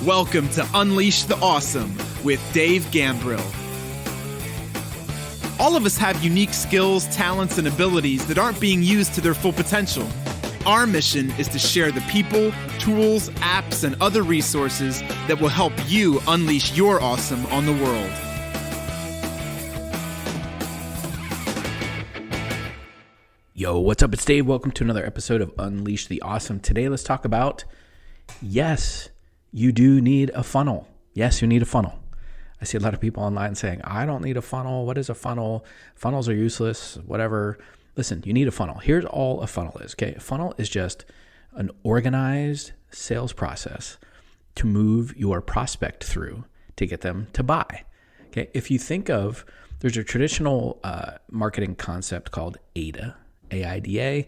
Welcome to Unleash the Awesome with Dave Gambrill. All of us have unique skills, talents, and abilities that aren't being used to their full potential. Our mission is to share the people, tools, apps, and other resources that will help you unleash your awesome on the world. Yo, what's up? It's Dave. Welcome to another episode of Unleash the Awesome. Today, let's talk about, yes, you do need a funnel. Yes, you need a funnel. I see a lot of people online saying, I don't need a funnel. What is a funnel? Funnels are useless, whatever. Listen, you need a funnel. Here's all a funnel is, okay? A funnel is just an organized sales process to move your prospect through to get them to buy, okay? If you think of, there's a traditional marketing concept called AIDA, AIDA.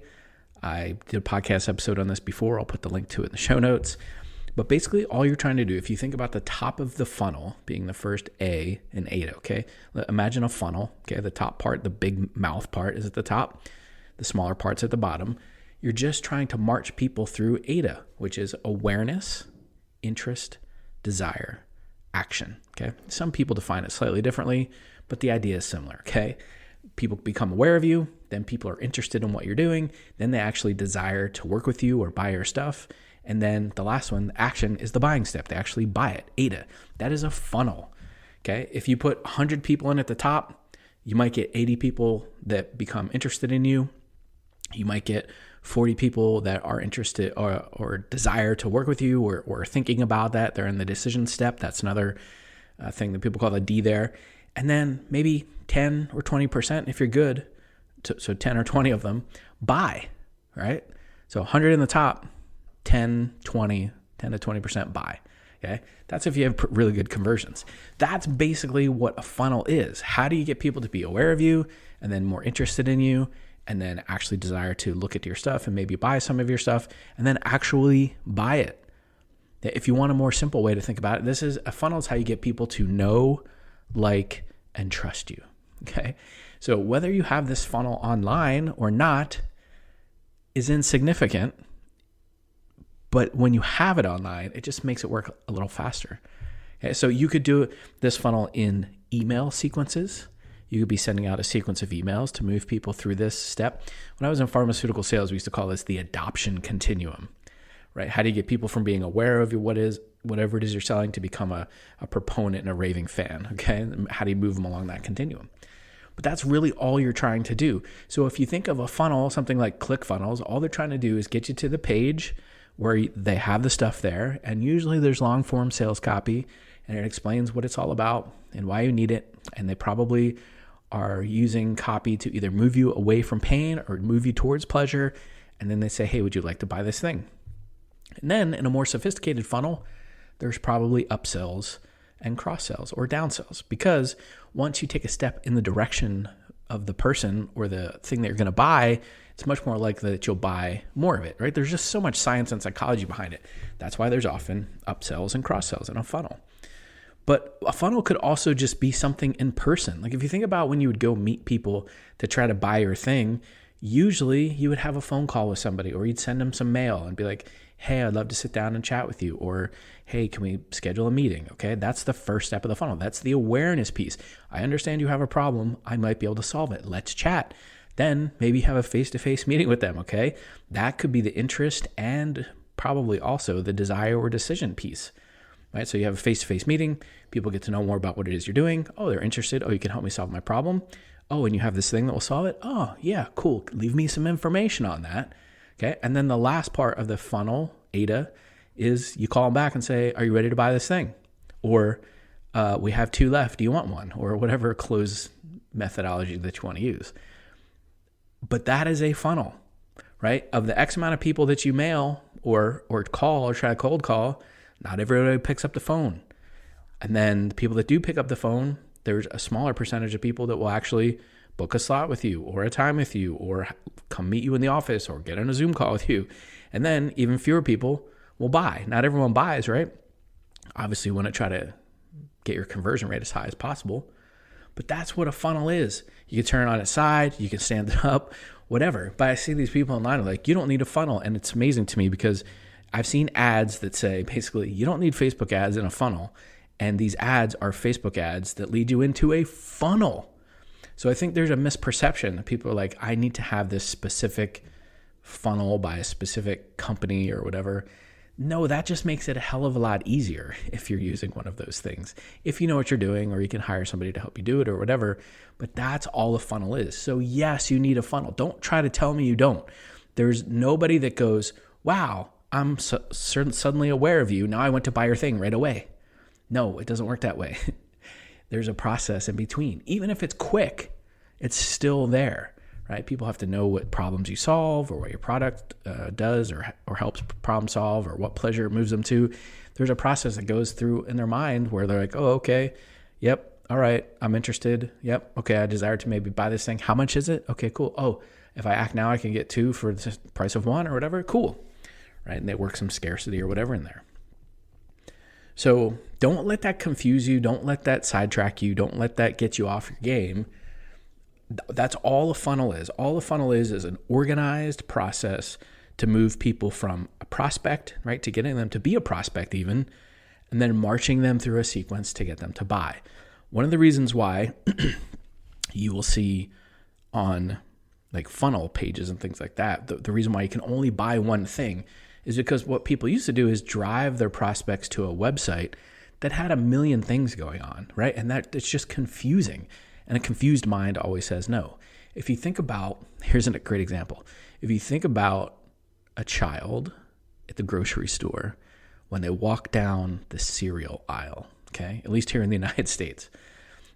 I did a podcast episode on this before. I'll put the link to it in the show notes. But basically, all you're trying to do, if you think about the top of the funnel being the first A in AIDA, okay? Imagine a funnel, okay? The top part, the big mouth part is at the top. The smaller part's at the bottom. You're just trying to march people through AIDA, which is awareness, interest, desire, action, okay? Some people define it slightly differently, but the idea is similar, okay? People become aware of you, then people are interested in what you're doing, then they actually desire to work with you or buy your stuff. And then the last one, action, is the buying step. They actually buy it, AIDA. That is a funnel, okay? If you put 100 people in at the top, you might get 80 people that become interested in you. You might get 40 people that are interested or desire to work with you or thinking about that. They're in the decision step. That's another thing that people call a D there. And then maybe 10 or 20%, if you're good, so 10 or 20 of them, buy, right? So 100 in the top, 10 to 20% buy, okay? That's if you have really good conversions. That's basically what a funnel is. How do you get people to be aware of you and then more interested in you and then actually desire to look at your stuff and maybe buy some of your stuff and then actually buy it? If you want a more simple way to think about it, a funnel is how you get people to know, like, and trust you, okay? So whether you have this funnel online or not is insignificant. But when you have it online, it just makes it work a little faster. Okay, so you could do this funnel in email sequences. You could be sending out a sequence of emails to move people through this step. When I was in pharmaceutical sales, we used to call this the adoption continuum, right? How do you get people from being aware of whatever it is you're selling to become a proponent and a raving fan, okay? How do you move them along that continuum? But that's really all you're trying to do. So if you think of a funnel, something like Clickfunnels, all they're trying to do is get you to the page where they have the stuff there, and usually there's long form sales copy, and it explains what it's all about and why you need it, and they probably are using copy to either move you away from pain or move you towards pleasure, and then they say, hey, would you like to buy this thing? And then in a more sophisticated funnel, there's probably upsells and cross-sells or downsells, because once you take a step in the direction of the person or the thing that you're going to buy, it's much more likely that you'll buy more of it, right? There's just so much science and psychology behind it. That's why there's often upsells and cross-sells in a funnel. But a funnel could also just be something in person. Like if you think about when you would go meet people to try to buy your thing, usually you would have a phone call with somebody, or you'd send them some mail and be like, hey, I'd love to sit down and chat with you. Or, hey, can we schedule a meeting? Okay, that's the first step of the funnel. That's the awareness piece. I understand you have a problem. I might be able to solve it. Let's chat. Then maybe have a face-to-face meeting with them, okay? That could be the interest and probably also the desire or decision piece, right? So you have a face-to-face meeting. People get to know more about what it is you're doing. Oh, they're interested. Oh, you can help me solve my problem. Oh, and you have this thing that will solve it. Oh, yeah, cool. Leave me some information on that, okay? And then the last part of the funnel, AIDA, is you call them back and say, are you ready to buy this thing? Or we have 2 left. Do you want one? Or whatever close methodology that you want to use. But that is a funnel, right? Of the X amount of people that you mail or call or try to cold call, not everybody picks up the phone. And then the people that do pick up the phone, there's a smaller percentage of people that will actually book a slot with you or a time with you or come meet you in the office or get on a Zoom call with you. And then even fewer people will buy. Not everyone buys, right? Obviously, you want to try to get your conversion rate as high as possible. But that's what a funnel is. You can turn it on its side, you can stand it up, whatever. But I see these people online are like, you don't need a funnel. And it's amazing to me because I've seen ads that say basically you don't need Facebook ads in a funnel. And these ads are Facebook ads that lead you into a funnel. So I think there's a misperception that people are like, I need to have this specific funnel by a specific company or whatever. No, that just makes it a hell of a lot easier if you're using one of those things. If you know what you're doing, or you can hire somebody to help you do it or whatever, but that's all a funnel is. So yes, you need a funnel. Don't try to tell me you don't. There's nobody that goes, wow, I'm suddenly aware of you. Now I went to buy your thing right away. No, it doesn't work that way. There's a process in between. Even if it's quick, it's still there, right? People have to know what problems you solve, or what your product does or helps problem solve, or what pleasure it moves them to. There's a process that goes through in their mind where they're like, oh, okay, yep, all right, I'm interested. Yep, okay, I desire to maybe buy this thing. How much is it? Okay, cool. Oh, if I act now, I can get 2 for the price of 1 or whatever. Cool, right? And they work some scarcity or whatever in there. So don't let that confuse you. Don't let that sidetrack you. Don't let that get you off your game. That's all a funnel is. All a funnel is an organized process to move people from a prospect, right, to getting them to be a prospect even, and then marching them through a sequence to get them to buy. One of the reasons why you will see on like funnel pages and things like that, the reason why you can only buy one thing is because what people used to do is drive their prospects to a website that had a million things going on, right? And that it's just confusing. And a confused mind always says no. If you think about, here's a great example. If you think about a child at the grocery store when they walk down the cereal aisle, okay? At least here in the United States,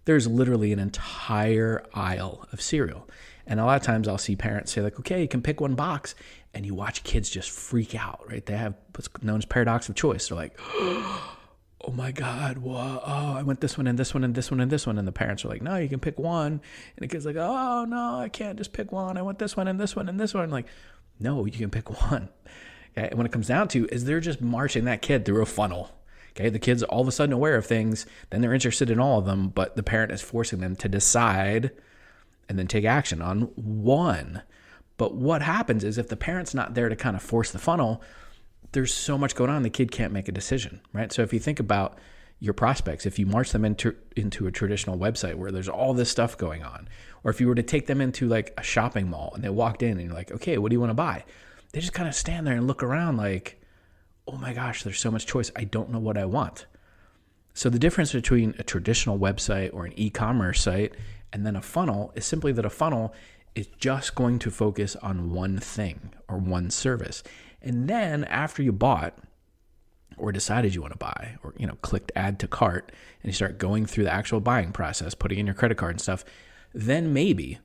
there's literally an entire aisle of cereal. And a lot of times I'll see parents say like, okay, you can pick one box, and you watch kids just freak out, right? They have what's known as paradox of choice. They're like, oh my God, what? Oh, I want this one and this one and this one and this one. And the parents are like, no, you can pick one. And the kid's like, oh no, I can't just pick one. I want this one and this one and this one. Like, no, you can pick one. Okay? And when it comes down to is they're just marching that kid through a funnel. Okay, the kid's all of a sudden aware of things, then they're interested in all of them, but the parent is forcing them to decide and then take action on one. But what happens is if the parent's not there to kind of force the funnel, there's so much going on, the kid can't make a decision, right? So if you think about your prospects, if you march them into a traditional website where there's all this stuff going on, or if you were to take them into like a shopping mall and they walked in and you're like, okay, what do you want to buy? They just kind of stand there and look around like, oh my gosh, there's so much choice. I don't know what I want. So the difference between a traditional website or an e-commerce site and then a funnel is simply that a funnel is just going to focus on one thing or one service. And then after you bought or decided you want to buy or, clicked add to cart and you start going through the actual buying process, putting in your credit card and stuff, then maybe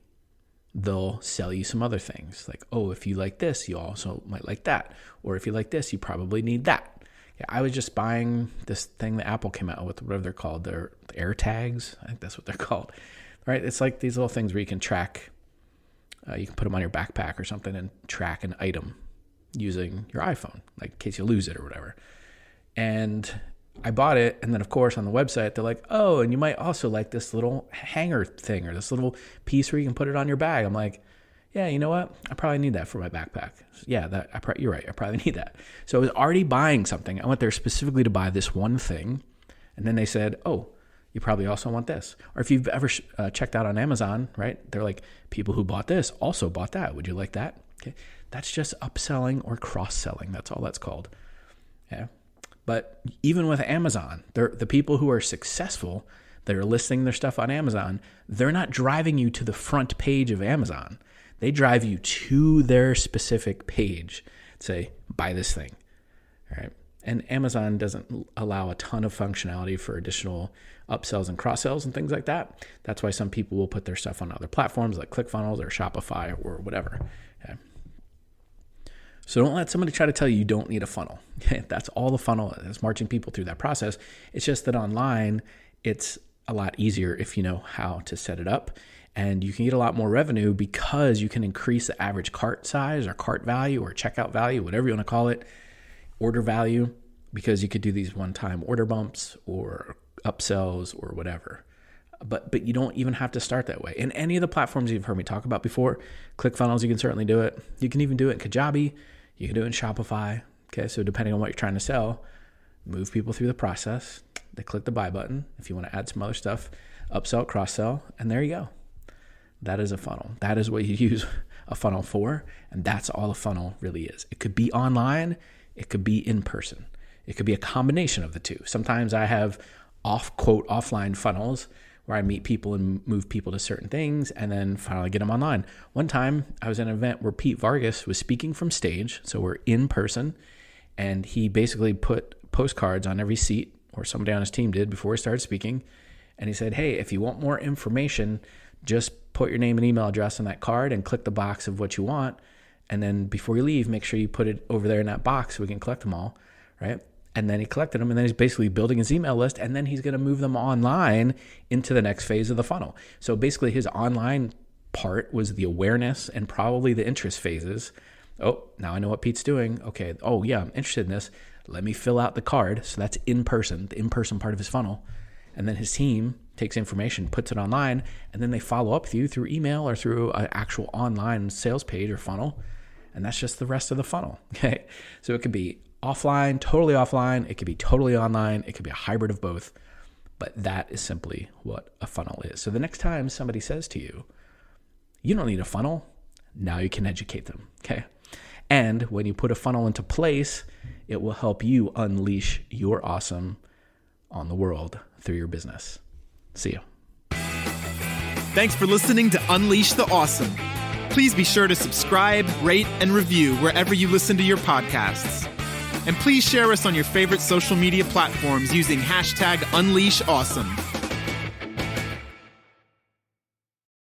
they'll sell you some other things. Like, oh, if you like this, you also might like that. Or if you like this, you probably need that. Yeah, I was just buying this thing that Apple came out with, whatever they're called, their air tags. I think that's what they're called, right? It's like these little things where you can track, you can put them on your backpack or something and track an item using your iPhone, like in case you lose it or whatever. And I bought it. And then of course on the website, they're like, oh, and you might also like this little hanger thing or this little piece where you can put it on your bag. I'm like, yeah, you know what? I probably need that for my backpack. Yeah, you're right. I probably need that. So I was already buying something. I went there specifically to buy this one thing. And then they said, oh, you probably also want this. Or if you've ever checked out on Amazon, right? They're like, people who bought this also bought that. Would you like that? Okay. That's just upselling or cross-selling. That's all that's called. Yeah. But even with Amazon, the people who are successful that are listing their stuff on Amazon, they're not driving you to the front page of Amazon. They drive you to their specific page, say, buy this thing. All right. And Amazon doesn't allow a ton of functionality for additional upsells and cross-sells and things like that. That's why some people will put their stuff on other platforms like Clickfunnels or Shopify or whatever. Okay. So don't let somebody try to tell you you don't need a funnel. Okay? That's all the funnel is, marching people through that process. It's just that online, it's a lot easier if you know how to set it up. And you can get a lot more revenue because you can increase the average cart size or cart value or checkout value, whatever you want to call it, order value, because you could do these one-time order bumps or upsells or whatever. But you don't even have to start that way. In any of the platforms you've heard me talk about before, ClickFunnels, you can certainly do it. You can even do it in Kajabi. You can do it in Shopify. Okay, so depending on what you're trying to sell, move people through the process. They click the buy button. If you want to add some other stuff, upsell, cross-sell, and there you go. That is a funnel. That is what you use a funnel for, and that's all a funnel really is. It could be online. It could be in person. It could be a combination of the two. Sometimes I have offline funnels where I meet people and move people to certain things and then finally get them online. One time I was at an event where Pete Vargas was speaking from stage. So we're in person, and he basically put postcards on every seat, or somebody on his team did, before he started speaking. And he said, hey, if you want more information, just put your name and email address on that card and click the box of what you want. And then before you leave, make sure you put it over there in that box so we can collect them all, right? And then he collected them, and then he's basically building his email list, and then he's going to move them online into the next phase of the funnel. So basically his online part was the awareness and probably the interest phases. Oh, now I know what Pete's doing. Okay. Oh yeah, I'm interested in this. Let me fill out the card. So that's in person, the in-person part of his funnel. And then his team takes information, puts it online, and then they follow up with you through email or through an actual online sales page or funnel. And that's just the rest of the funnel. Okay. So it could be offline, totally offline. It could be totally online. It could be a hybrid of both. But that is simply what a funnel is. So the next time somebody says to you, you don't need a funnel, now you can educate them. Okay. And when you put a funnel into place, it will help you unleash your awesome on the world through your business. See you. Thanks for listening to Unleash the Awesome. Please be sure to subscribe, rate, and review wherever you listen to your podcasts. And please share us on your favorite social media platforms using #UnleashAwesome.